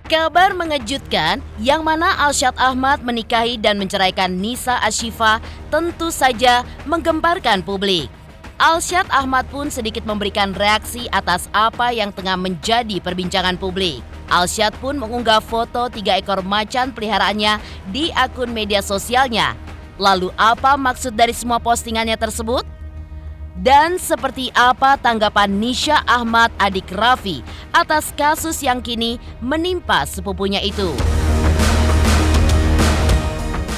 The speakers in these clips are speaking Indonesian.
Kabar mengejutkan yang mana Alsyad Ahmad menikahi dan menceraikan Nisa Ashifa tentu saja menggemparkan publik. Alsyad Ahmad pun sedikit memberikan reaksi atas apa yang tengah menjadi perbincangan publik. Alsyad pun mengunggah foto 3 ekor macan peliharaannya di akun media sosialnya. Lalu apa maksud dari semua postingannya tersebut? Dan seperti apa tanggapan Nisha Ahmad adik Raffi atas kasus yang kini menimpa sepupunya itu?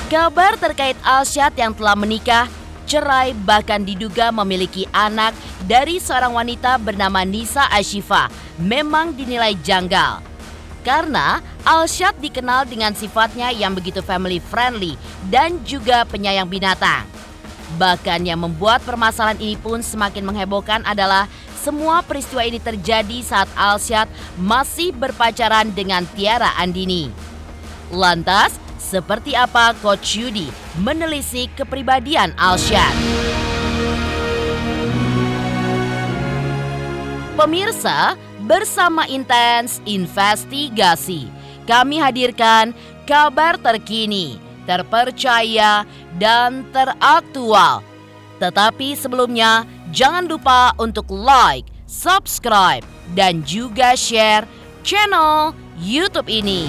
Kabar terkait Alsyad yang telah menikah, cerai, bahkan diduga memiliki anak dari seorang wanita bernama Nisa Ashifa memang dinilai janggal. Karena Alsyad dikenal dengan sifatnya yang begitu family friendly dan juga penyayang binatang. Bahkan yang membuat permasalahan ini pun semakin menghebohkan adalah semua peristiwa ini terjadi saat Alsyad masih berpacaran dengan Tiara Andini. Lantas, seperti apa Coach Yudi menelisik kepribadian Alsyad? Pemirsa, bersama Intens Investigasi, kami hadirkan kabar terkini, terpercaya, dan teraktual. Tetapi sebelumnya, jangan lupa untuk like, subscribe, dan juga share channel YouTube ini.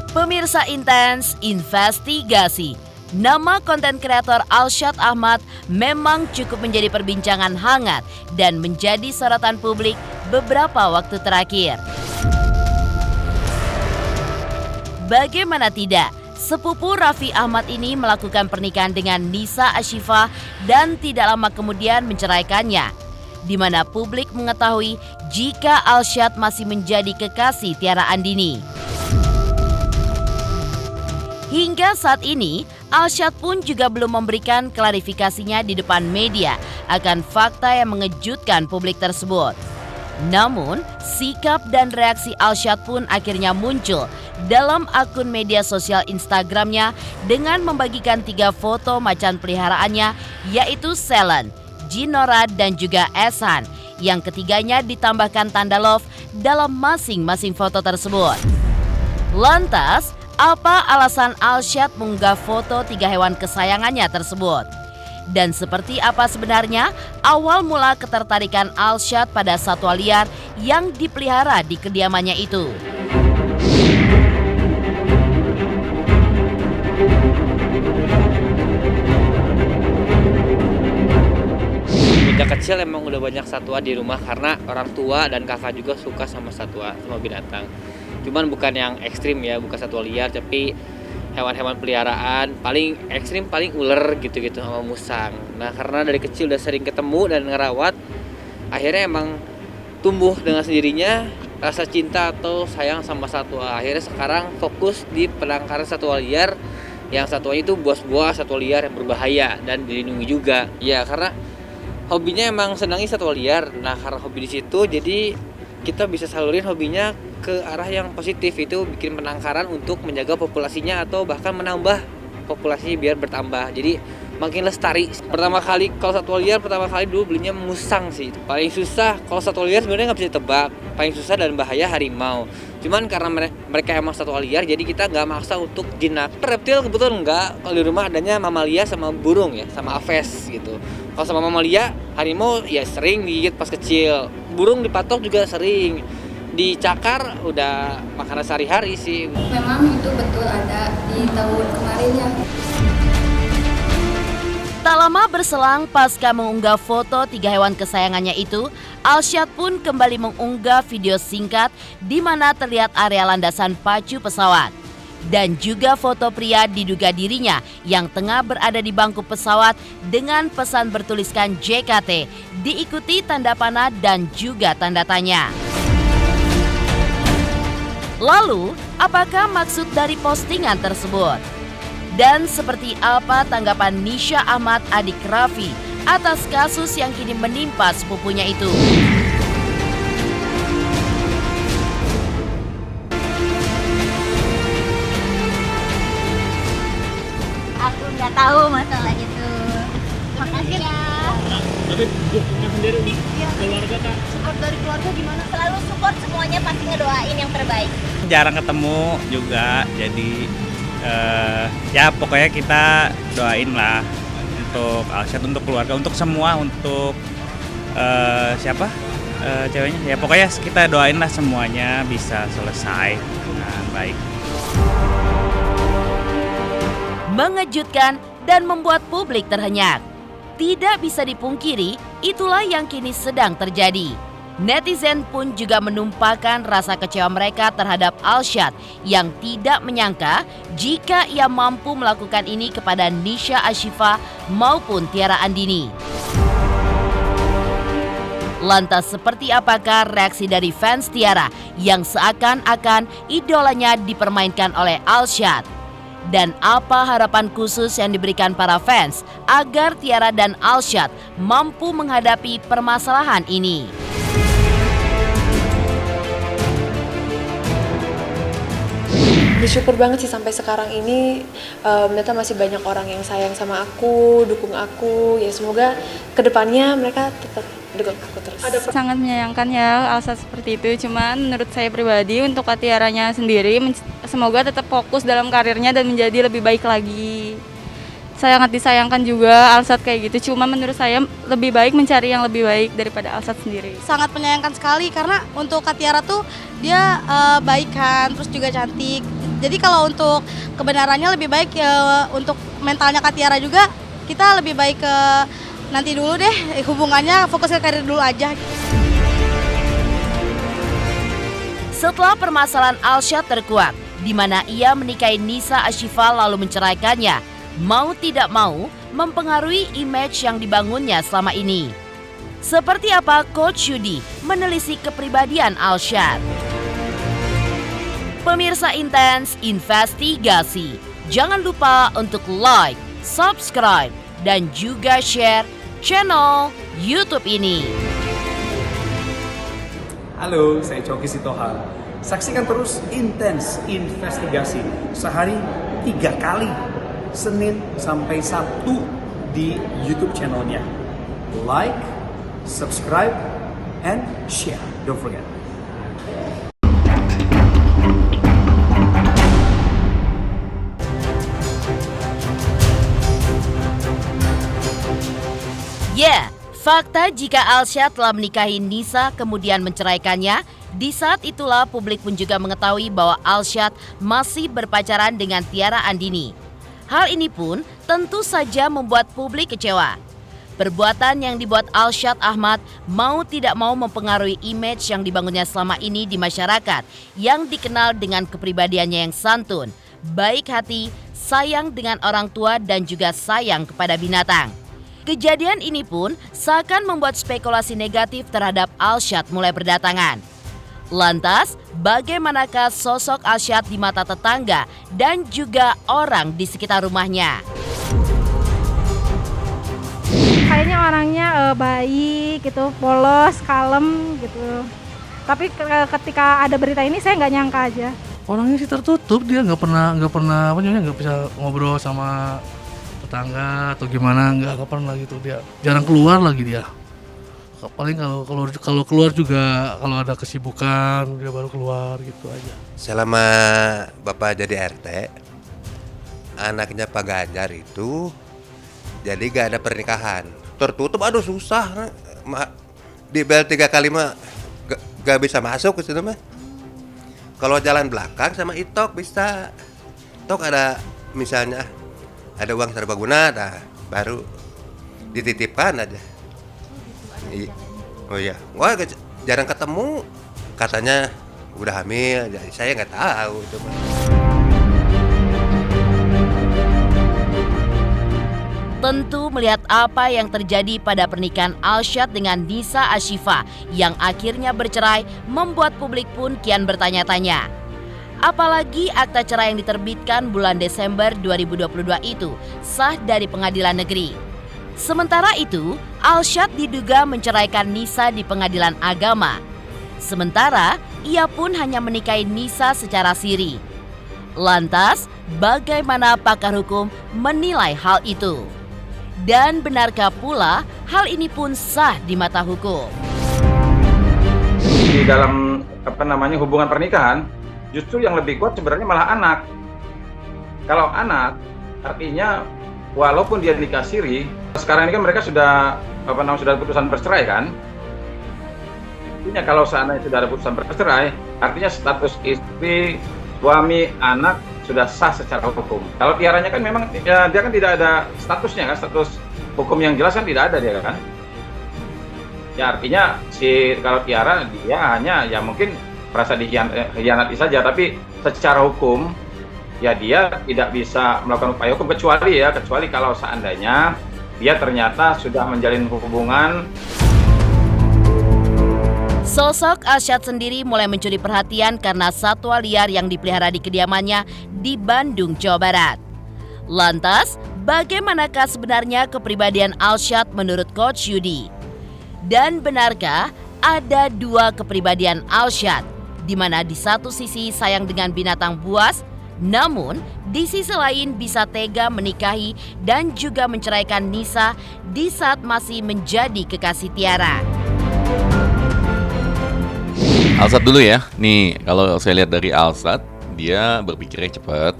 Pemirsa Intens Investigasi, nama konten kreator Alsyad Ahmad memang cukup menjadi perbincangan hangat dan menjadi sorotan publik beberapa waktu terakhir. Bagaimana tidak, sepupu Raffi Ahmad ini melakukan pernikahan dengan Nisa Ashifa dan tidak lama kemudian menceraikannya, di mana publik mengetahui jika Alsyad masih menjadi kekasih Tiara Andini. Hingga saat ini, Alsyad pun juga belum memberikan klarifikasinya di depan media akan fakta yang mengejutkan publik tersebut. Namun, sikap dan reaksi Alsyad pun akhirnya muncul dalam akun media sosial Instagramnya dengan membagikan 3 foto macan peliharaannya, yaitu Selen, Jinora, dan juga Esan, yang ketiganya ditambahkan tanda love dalam masing-masing foto tersebut. Lantas, apa alasan Alsyad mengunggah foto 3 hewan kesayangannya tersebut? Dan seperti apa sebenarnya awal mula ketertarikan Alsyad pada satwa liar yang dipelihara di kediamannya itu? Sejak kecil emang udah banyak satwa di rumah karena orang tua dan kakak juga suka sama satwa, sama binatang. Cuman bukan yang ekstrim ya, bukan satwa liar, tapi hewan-hewan peliharaan. Paling ekstrim paling ular gitu-gitu sama musang. Nah, karena dari kecil udah sering ketemu dan ngerawat, akhirnya emang tumbuh dengan sendirinya rasa cinta atau sayang sama satwa. Akhirnya sekarang fokus di penangkaran satwa liar, yang satwanya itu buas-buas, satwa liar yang berbahaya dan dilindungi juga. Ya, karena hobinya emang senangi satwa liar. Nah, karena hobi di situ, jadi kita bisa salurin hobinya ke arah yang positif, itu bikin penangkaran untuk menjaga populasinya atau bahkan menambah populasi biar bertambah, jadi makin lestari. Pertama kali kalau satwa liar dulu belinya musang sih, itu paling susah. Kalau satwa liar sebenarnya nggak bisa ditebak, paling susah dan bahaya harimau. Cuman karena mereka emang satwa liar, jadi kita nggak maksa untuk jinak. Reptil kebetulan nggak, kalau di rumah adanya mamalia sama burung ya, sama aves gitu. Kalau sama mamalia, harimau ya sering digigit pas kecil, burung dipatok juga sering, dicakar udah makanan sehari-hari sih. Memang itu betul ada di tahun kemarin ya. Tak lama berselang pasca mengunggah foto 3 hewan kesayangannya itu, Alsyad pun kembali mengunggah video singkat di mana terlihat area landasan pacu pesawat. Dan juga foto pria diduga dirinya yang tengah berada di bangku pesawat dengan pesan bertuliskan JKT, diikuti tanda panah dan juga tanda tanya. Lalu, apakah maksud dari postingan tersebut? Dan seperti apa tanggapan Nisha Ahmad adik Raffi atas kasus yang kini menimpa sepupunya itu? Aku nggak tahu masalah itu. Makasih ya. Tapi dukungan sendiri keluarga Kak. Support dari keluarga gimana? Selalu support, semuanya pasti ngedoain yang terbaik. Jarang ketemu juga, jadi ya pokoknya kita doain lah untuk Alsyad, untuk keluarga, untuk semua, untuk ceweknya. Ya pokoknya kita doain lah semuanya bisa selesai dengan baik. Mengejutkan dan membuat publik terhenyak. Tidak bisa dipungkiri, itulah yang kini sedang terjadi. Netizen pun juga menumpahkan rasa kecewa mereka terhadap Alsyad yang tidak menyangka jika ia mampu melakukan ini kepada Nisha Ashifa maupun Tiara Andini. Lantas seperti apakah reaksi dari fans Tiara yang seakan-akan idolanya dipermainkan oleh Alsyad? Dan apa harapan khusus yang diberikan para fans agar Tiara dan Alsyad mampu menghadapi permasalahan ini? Bersyukur banget sih sampai sekarang ini ternyata masih banyak orang yang sayang sama aku, dukung aku. Ya semoga kedepannya mereka tetap dukung aku terus. Sangat menyayangkan ya Alsyad seperti itu. Cuman menurut saya pribadi untuk Tiaranya sendiri semoga tetap fokus dalam karirnya dan menjadi lebih baik lagi. Sangat disayangkan juga Alsyad kayak gitu. Cuma menurut saya lebih baik mencari yang lebih baik daripada Alsyad sendiri. Sangat menyayangkan sekali karena untuk Tiara tuh dia baik kan, terus juga cantik. Jadi kalau untuk kebenarannya lebih baik untuk mentalnya Tiara juga kita lebih baik ke nanti dulu deh hubungannya, fokus ke karir dulu aja. Setelah permasalahan Alsyad terkuak, di mana ia menikahi Nisha Ashifa lalu menceraikannya, mau tidak mau mempengaruhi image yang dibangunnya selama ini. Seperti apa Coach Yudi menelisik kepribadian Alsyad? Pemirsa Intens Investigasi, jangan lupa untuk like, subscribe, dan juga share channel YouTube ini. Halo, saya Coki Sitohang. Saksikan terus Intens Investigasi sehari 3 kali, Senin sampai Sabtu di YouTube channelnya. Like, subscribe, and share. Don't forget. Ya, fakta jika Alsyad telah menikahi Nisha kemudian menceraikannya, di saat itulah publik pun juga mengetahui bahwa Alsyad masih berpacaran dengan Tiara Andini. Hal ini pun tentu saja membuat publik kecewa. Perbuatan yang dibuat Alsyad Ahmad mau tidak mau mempengaruhi image yang dibangunnya selama ini di masyarakat yang dikenal dengan kepribadiannya yang santun, baik hati, sayang dengan orang tua dan juga sayang kepada binatang. Kejadian ini pun seakan membuat spekulasi negatif terhadap Alsyad mulai berdatangan. Lantas, bagaimanakah sosok Alsyad di mata tetangga dan juga orang di sekitar rumahnya? Kayaknya orangnya baik gitu, polos, kalem gitu. Tapi ketika ada berita ini saya nggak nyangka aja. Orangnya sih tertutup, dia nggak pernah nggak bisa ngobrol sama tetangga atau gimana, nggak pernah gitu, dia jarang keluar lagi dia. Paling kalau keluar juga kalau ada kesibukan dia baru keluar gitu aja. Selama Bapak jadi RT, anaknya Pak Ganjar itu jadi gak ada pernikahan. Tertutup, aduh susah. Di bel 3 kali mah gak bisa masuk ke situ mah. Kalau jalan belakang sama Itok bisa. Tok ada misalnya ada uang serbaguna, baru dititipkan aja. Oh iya, wah jarang ketemu. Katanya udah hamil, jadi saya nggak tahu itu. Tentu melihat apa yang terjadi pada pernikahan Alsyad dengan Nisha Ashifa yang akhirnya bercerai membuat publik pun kian bertanya-tanya. Apalagi akta cerai yang diterbitkan bulan Desember 2022 itu sah dari pengadilan negeri. Sementara itu, Alsyad diduga menceraikan Nisa di pengadilan agama. Sementara, ia pun hanya menikahi Nisa secara siri. Lantas, bagaimana pakar hukum menilai hal itu? Dan benarkah pula hal ini pun sah di mata hukum? Di dalam hubungan pernikahan, justru yang lebih kuat sebenarnya malah anak. Kalau anak, artinya walaupun dia nikah siri, sekarang ini kan mereka sudah sudah ada putusan bercerai kan? Artinya kalau seandainya sudah ada putusan bercerai, artinya status istri, suami, anak sudah sah secara hukum. Kalau Tiaranya kan memang ya, dia kan tidak ada statusnya kan, status hukum yang jelas kan tidak ada dia kan. Ya artinya kalau Tiara dia hanya ya mungkin merasa dikhianati saja, tapi secara hukum ya dia tidak bisa melakukan upaya hukum kecuali kalau seandainya dia ternyata sudah menjalin hubungan. Sosok Alsyad sendiri mulai mencuri perhatian karena satwa liar yang dipelihara di kediamannya di Bandung, Jawa Barat. Lantas, bagaimanakah sebenarnya kepribadian Alsyad menurut Coach Yudi? Dan benarkah ada dua kepribadian Alsyad, di mana di satu sisi sayang dengan binatang buas, namun di sisi lain bisa tega menikahi dan juga menceraikan Nisa di saat masih menjadi kekasih Tiara? Alsyad dulu ya. Nih, kalau saya lihat dari Alsyad, dia berpikirnya cepat.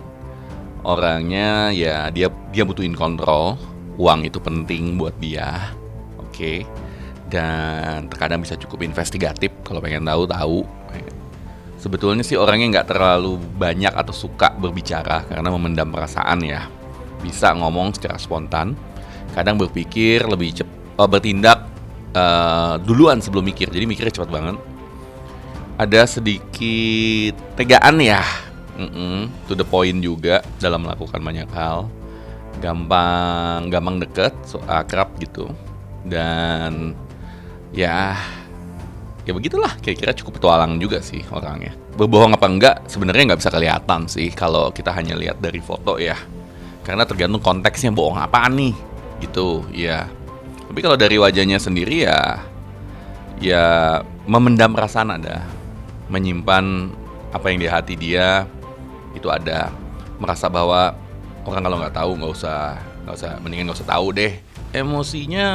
Orangnya ya dia butuhin kontrol. Uang itu penting buat dia. Oke. Dan terkadang bisa cukup investigatif kalau pengen tahu. Sebetulnya sih orangnya nggak terlalu banyak atau suka berbicara karena memendam perasaan ya. Bisa ngomong secara spontan. Kadang berpikir lebih bertindak duluan sebelum mikir. Jadi mikirnya cepat banget. Ada sedikit tegaan ya, to the point juga dalam melakukan banyak hal, gampang deket, akrab gitu, dan ya begitulah, kira-kira cukup petualang juga sih orangnya. Berbohong apa enggak sebenarnya nggak bisa kelihatan sih kalau kita hanya lihat dari foto ya, karena tergantung konteksnya bohong apaan nih, gitu ya. Tapi kalau dari wajahnya sendiri ya memendam perasaan ada. Menyimpan apa yang di hati dia itu ada, merasa bahwa orang kalau nggak tahu nggak usah mendingan nggak usah tahu deh. Emosinya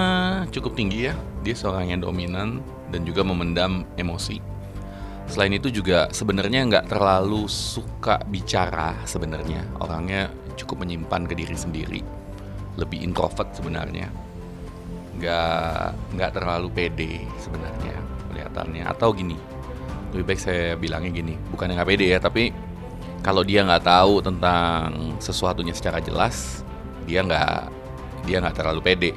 cukup tinggi ya, dia seorang yang dominan dan juga memendam emosi. Selain itu juga sebenarnya nggak terlalu suka bicara, sebenarnya orangnya cukup menyimpan ke diri sendiri, lebih introvert sebenarnya, nggak terlalu pede sebenarnya kelihatannya. Atau gini, lebih baik saya bilangnya gini, bukan nggak pede ya, tapi kalau dia nggak tahu tentang sesuatunya secara jelas, dia nggak terlalu pede.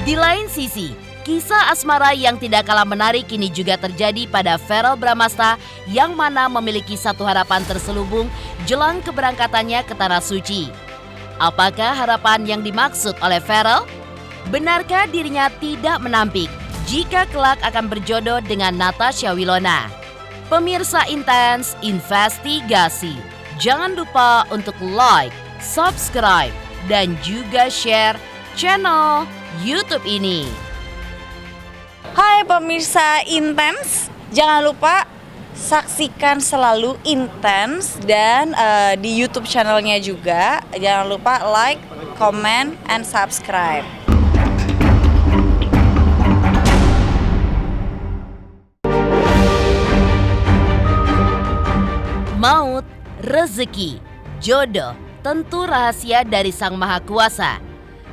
Di lain sisi, kisah asmara yang tidak kalah menarik ini juga terjadi pada Verrel Bramasta yang mana memiliki satu harapan terselubung jelang keberangkatannya ke Tanah Suci. Apakah harapan yang dimaksud oleh Verrel? Benarkah dirinya tidak menampik jika kelak akan berjodoh dengan Natasha Wilona? Pemirsa Intens Investigasi, jangan lupa untuk like, subscribe, dan juga share channel YouTube ini. Hai pemirsa Intens, jangan lupa saksikan selalu Intens dan di YouTube channelnya juga. Jangan lupa like, comment, and subscribe. Maut, rezeki, jodoh tentu rahasia dari Sang Maha Kuasa.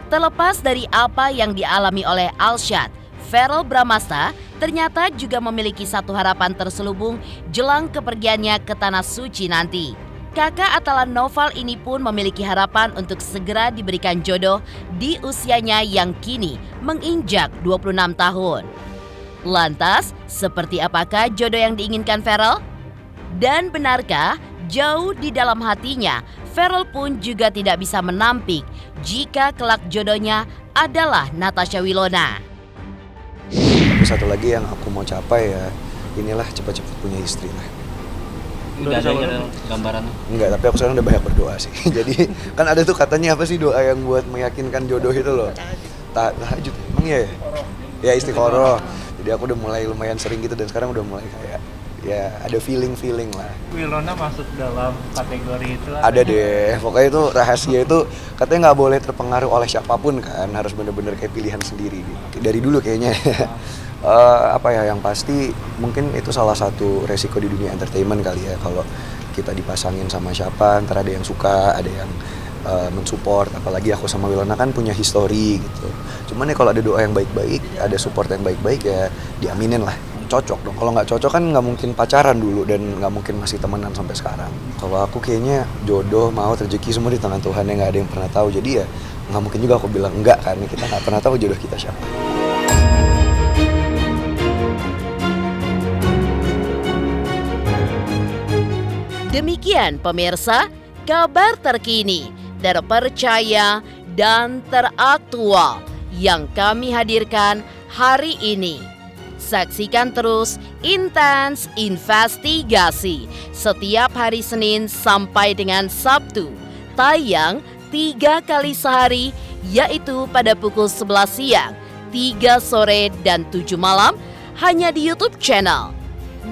Terlepas dari apa yang dialami oleh Alsyad, Verrel Bramasta ternyata juga memiliki satu harapan terselubung jelang kepergiannya ke Tanah Suci nanti. Kakak Atalan Noval ini pun memiliki harapan untuk segera diberikan jodoh di usianya yang kini menginjak 26 tahun. Lantas, seperti apakah jodoh yang diinginkan Verrel? Dan benarkah jauh di dalam hatinya, Verrel pun juga tidak bisa menampik jika kelak jodohnya adalah Natasha Wilona? Tapi satu lagi yang aku mau capai ya, inilah cepat-cepat punya istri lah. Udah ada gambaran? Enggak, tapi aku sekarang udah banyak berdoa sih. Jadi kan ada tuh katanya apa sih doa yang buat meyakinkan jodoh itu loh. Tahajud, emang ya? Ya istiqoroh. Jadi aku udah mulai lumayan sering gitu dan sekarang udah mulai kayak ya ada feeling lah. Wilona masuk dalam kategori itu lah. Ada deh, pokoknya itu rahasia itu katanya nggak boleh terpengaruh oleh siapapun kan, harus bener-bener kayak pilihan sendiri gitu. Dari dulu kayaknya. Apa ya yang pasti mungkin itu salah satu resiko di dunia entertainment kali ya, kalau kita dipasangin sama siapa ntar ada yang suka, ada yang mensupport, apalagi aku sama Wilona kan punya history gitu. Cuman ya kalau ada doa yang baik-baik, ada support yang baik-baik ya diaminin lah, cocok dong. Kalau nggak cocok kan nggak mungkin pacaran dulu dan nggak mungkin masih temenan sampai sekarang. Kalau aku kayaknya jodoh, maut, rezeki semua di tangan Tuhan, yang nggak ada yang pernah tahu. Jadi ya nggak mungkin juga aku bilang enggak karena kita nggak pernah tahu jodoh kita siapa. Demikian pemirsa, kabar terkini, terpercaya, dan teraktual yang kami hadirkan hari ini. Saksikan terus Intens Investigasi setiap hari Senin sampai dengan Sabtu. Tayang 3 kali sehari, yaitu pada pukul 11 siang, 3 sore, dan 7 malam, hanya di YouTube channel.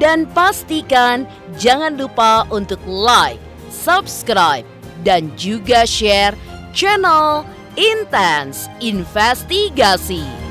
Dan pastikan jangan lupa untuk like, subscribe, dan juga share channel Intens Investigasi.